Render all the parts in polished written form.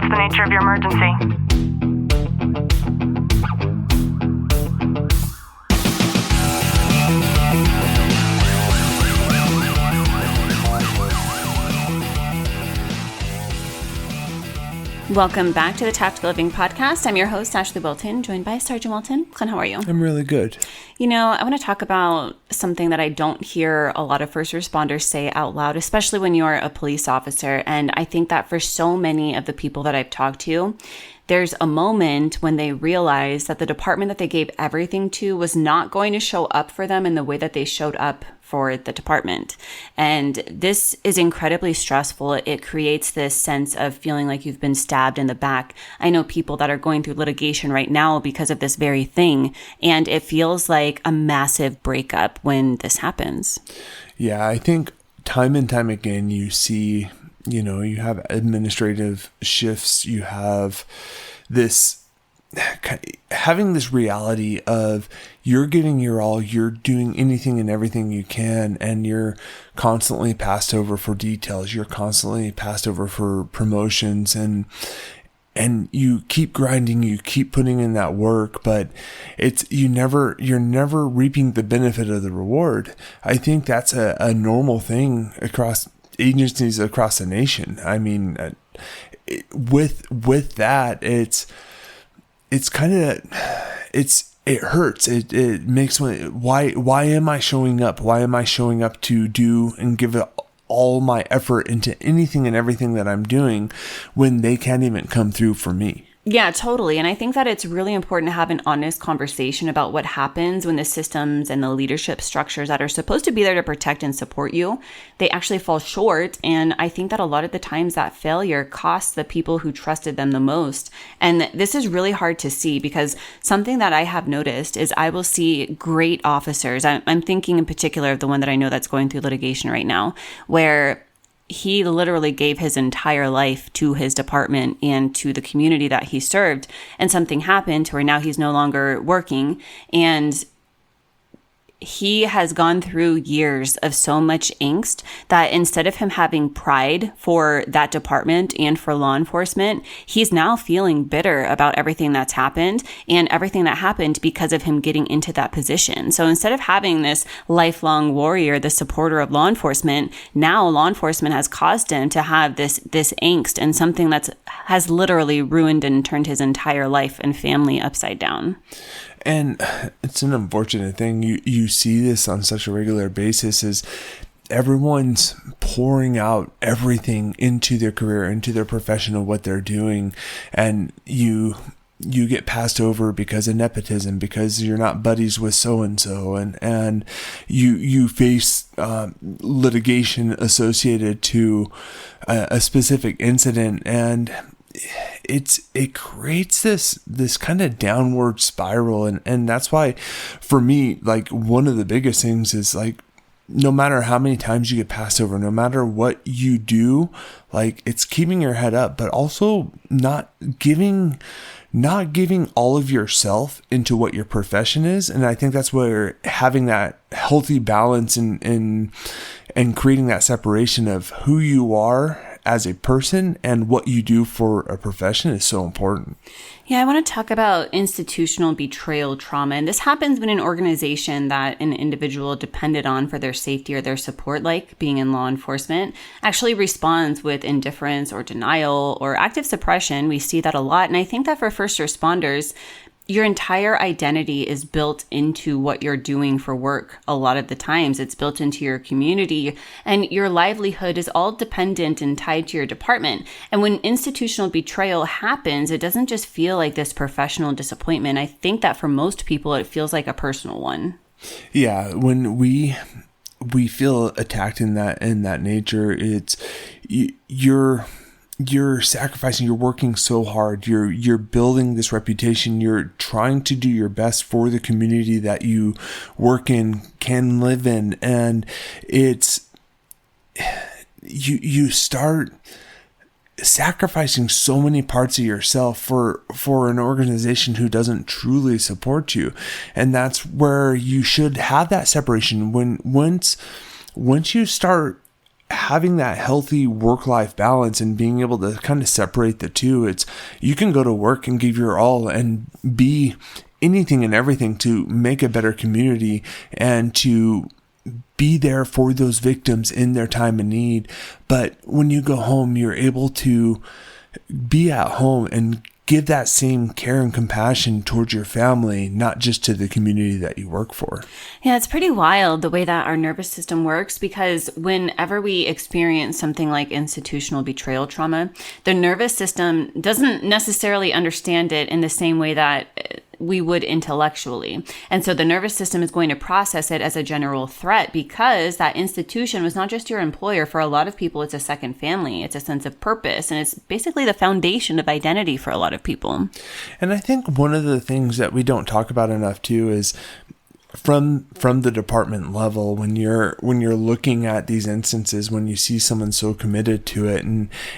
the nature of your emergency? Welcome back to the Tactical Living Podcast. I'm your host, Ashlie Walton, joined by Sergeant Walton. Clint, how are you? I'm really good. You know, I want to talk about something that I don't hear a lot of first responders say out loud, especially when you're a police officer. And I think that for so many of the people that I've talked to, there's a moment when they realize that the department that they gave everything to was not going to show up for them in the way that they showed up for the department. And this is incredibly stressful. It creates this sense of feeling like you've been stabbed in the back. I know people that are going through litigation right now because of this very thing. And it feels like a massive breakup when this happens. Yeah, I think time and time again, you see, you have administrative shifts, you have having this reality of you're giving your all, you're doing anything and everything you can, and you're constantly passed over for details, you're constantly passed over for promotions, and you keep grinding, you keep putting in that work, but you're never reaping the benefit of the reward. I think that's a normal thing across agencies across the nation. I mean, with that, it hurts. It makes why am I showing up? Why am I showing up to do and give it all my effort into anything and everything that I'm doing when they can't even come through for me? Yeah, totally. And I think that it's really important to have an honest conversation about what happens when the systems and the leadership structures that are supposed to be there to protect and support you, they actually fall short. And I think that a lot of the times that failure costs the people who trusted them the most. And this is really hard to see because something that I have noticed is I will see great officers. I'm thinking in particular of the one that I know that's going through litigation right now, where he literally gave his entire life to his department and to the community that he served. And something happened to where now he's no longer working. And he has gone through years of so much angst that instead of him having pride for that department and for law enforcement, he's now feeling bitter about everything that's happened and everything that happened because of him getting into that position. So instead of having this lifelong warrior, the supporter of law enforcement, now law enforcement has caused him to have this angst and something that has literally ruined and turned his entire life and family upside down. And it's an unfortunate thing. You see this on such a regular basis as everyone's pouring out everything into their career, into their profession of what they're doing. And you get passed over because of nepotism, because you're not buddies with so-and-so. And you face litigation associated to a specific incident. And it creates this kind of downward spiral. And that's why for me, like one of the biggest things is like, no matter how many times you get passed over, no matter what you do, like it's keeping your head up, but also not giving all of yourself into what your profession is. And I think that's where having that healthy balance and creating that separation of who you are as a person and what you do for a profession is so important. Yeah, I want to talk about institutional betrayal trauma. And this happens when an organization that an individual depended on for their safety or their support, like being in law enforcement, actually responds with indifference or denial or active suppression. We see that a lot. And I think that for first responders, your entire identity is built into what you're doing for work. A lot of the times it's built into your community, and your livelihood is all dependent and tied to your department. And when institutional betrayal happens, it doesn't just feel like this professional disappointment. I think that for most people, it feels like a personal one. Yeah, when we feel attacked in that nature, it's you're sacrificing, you're working so hard, you're building this reputation, you're trying to do your best for the community that you work in, can live in, and it's you start sacrificing so many parts of yourself for an organization who doesn't truly support you. And that's where you should have that separation. Once you start having that healthy work-life balance and being able to kind of separate the two. It's, you can go to work and give your all and be anything and everything to make a better community and to be there for those victims in their time of need. But when you go home, you're able to be at home and give that same care and compassion towards your family, not just to the community that you work for. Yeah, it's pretty wild the way that our nervous system works, because whenever we experience something like institutional betrayal trauma, the nervous system doesn't necessarily understand it in the same way that we would intellectually. And so the nervous system is going to process it as a general threat, because that institution was not just your employer. For a lot of people, it's a second family. It's a sense of purpose. And it's basically the foundation of identity for a lot of people. And I think one of the things that we don't talk about enough too is from the department level, when you're looking at these instances, when you see someone so committed to it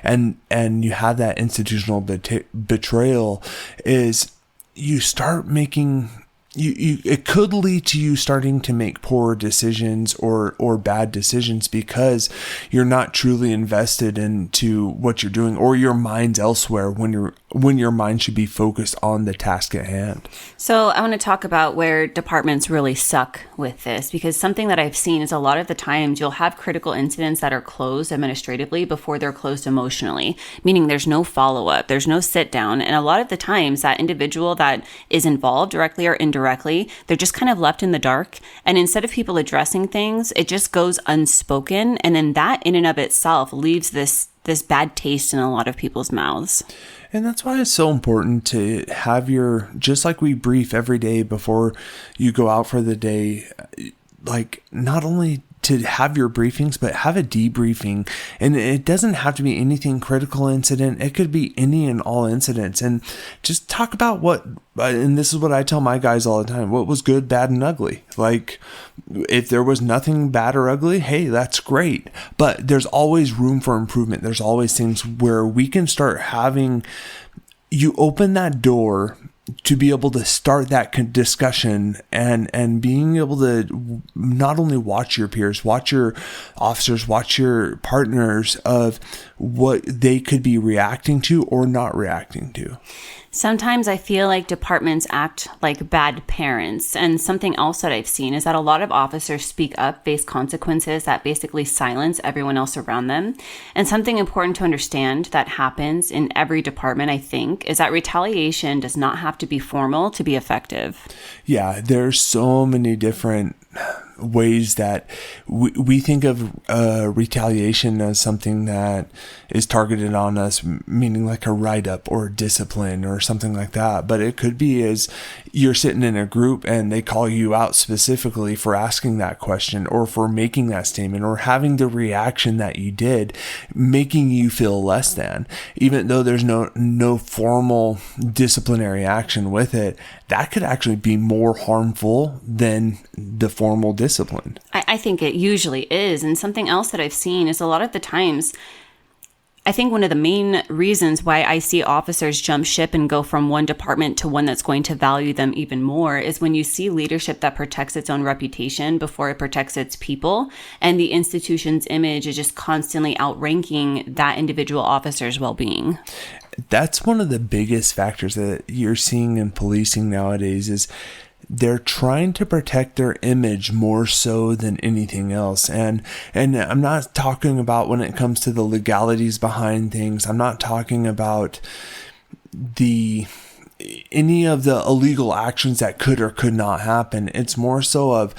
and you have that institutional betrayal, is you start making, it could lead to you starting to make poor decisions or bad decisions because you're not truly invested into what you're doing, or your mind's elsewhere when your mind should be focused on the task at hand. So I want to talk about where departments really suck with this, because something that I've seen is a lot of the times you'll have critical incidents that are closed administratively before they're closed emotionally, meaning there's no follow-up, there's no sit down. And a lot of the times that individual that is involved directly or indirectly, they're just kind of left in the dark. And instead of people addressing things, it just goes unspoken. And then that in and of itself leaves this bad taste in a lot of people's mouths. And that's why it's so important to have just like we brief every day before you go out for the day, like not only to have your briefings, but have a debriefing. And it doesn't have to be anything critical incident. It could be any and all incidents. And just talk about and this is what I tell my guys all the time, what was good, bad, and ugly. Like, if there was nothing bad or ugly, hey, that's great. But there's always room for improvement. There's always things where we can start having, you open that door to be able to start that discussion and being able to not only watch your peers, watch your officers, watch your partners of what they could be reacting to or not reacting to. Sometimes I feel like departments act like bad parents. And something else that I've seen is that a lot of officers speak up, face consequences that basically silence everyone else around them. And something important to understand that happens in every department, I think, is that retaliation does not have to be formal to be effective. Yeah, there's so many different ways that we think of retaliation as something that is targeted on us, meaning like a write-up or discipline or something like that. But it could be as you're sitting in a group and they call you out specifically for asking that question or for making that statement or having the reaction that you did, making you feel less than, even though there's no formal disciplinary action with it. That could actually be more harmful than the formal discipline. I think it usually is. And something else that I've seen is a lot of the times, I think one of the main reasons why I see officers jump ship and go from one department to one that's going to value them even more is when you see leadership that protects its own reputation before it protects its people, and the institution's image is just constantly outranking that individual officer's well-being. That's one of the biggest factors that you're seeing in policing nowadays is they're trying to protect their image more so than anything else. And I'm not talking about when it comes to the legalities behind things. I'm not talking about any of the illegal actions that could or could not happen. It's more so of,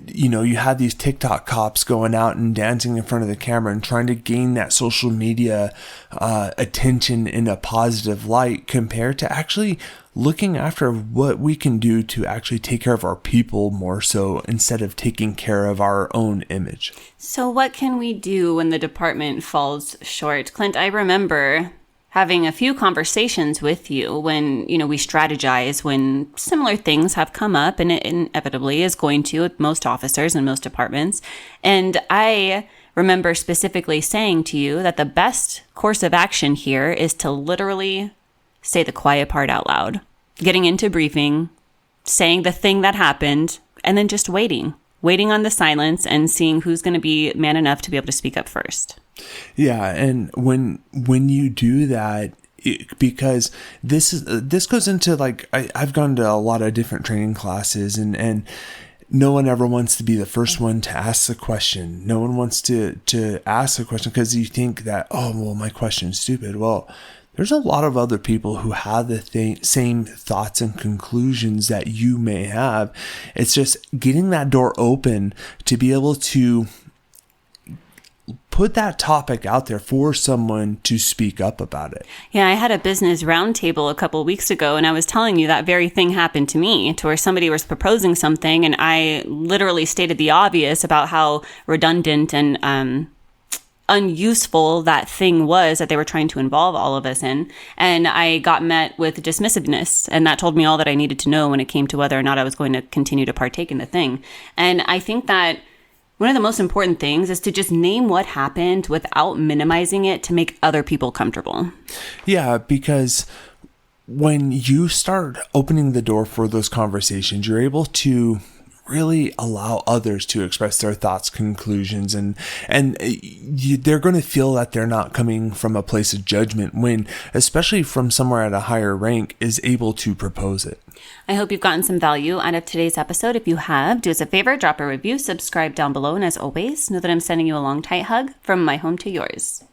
you had these TikTok cops going out and dancing in front of the camera and trying to gain that social media attention in a positive light compared to actually looking after what we can do to actually take care of our people more so instead of taking care of our own image. So what can we do when the department falls short? Clint, I remember having a few conversations with you when, we strategize when similar things have come up, and it inevitably is going to with most officers and most departments. And I remember specifically saying to you that the best course of action here is to literally say the quiet part out loud, getting into briefing, saying the thing that happened, and then just waiting waiting on the silence and seeing who's going to be man enough to be able to speak up first. Yeah, and when you do that, because this goes into like I've gone to a lot of different training classes, and no one ever wants to be the first one to ask the question. No one wants to ask the question because you think that, oh, well, my question's stupid. Well, there's a lot of other people who have the same thoughts and conclusions that you may have. It's just getting that door open to be able to put that topic out there for someone to speak up about it. Yeah, I had a business roundtable a couple of weeks ago, and I was telling you that very thing happened to me, to where somebody was proposing something, and I literally stated the obvious about how redundant and unuseful that thing was that they were trying to involve all of us in. And I got met with dismissiveness, and that told me all that I needed to know when it came to whether or not I was going to continue to partake in the thing. And I think that one of the most important things is to just name what happened without minimizing it to make other people comfortable. Yeah, because when you start opening the door for those conversations, you're able to really allow others to express their thoughts, conclusions, and they're going to feel that they're not coming from a place of judgment when, especially from somewhere at a higher rank, is able to propose it. I hope you've gotten some value out of today's episode. If you have, do us a favor, drop a review, subscribe down below, and as always, know that I'm sending you a long, tight hug from my home to yours.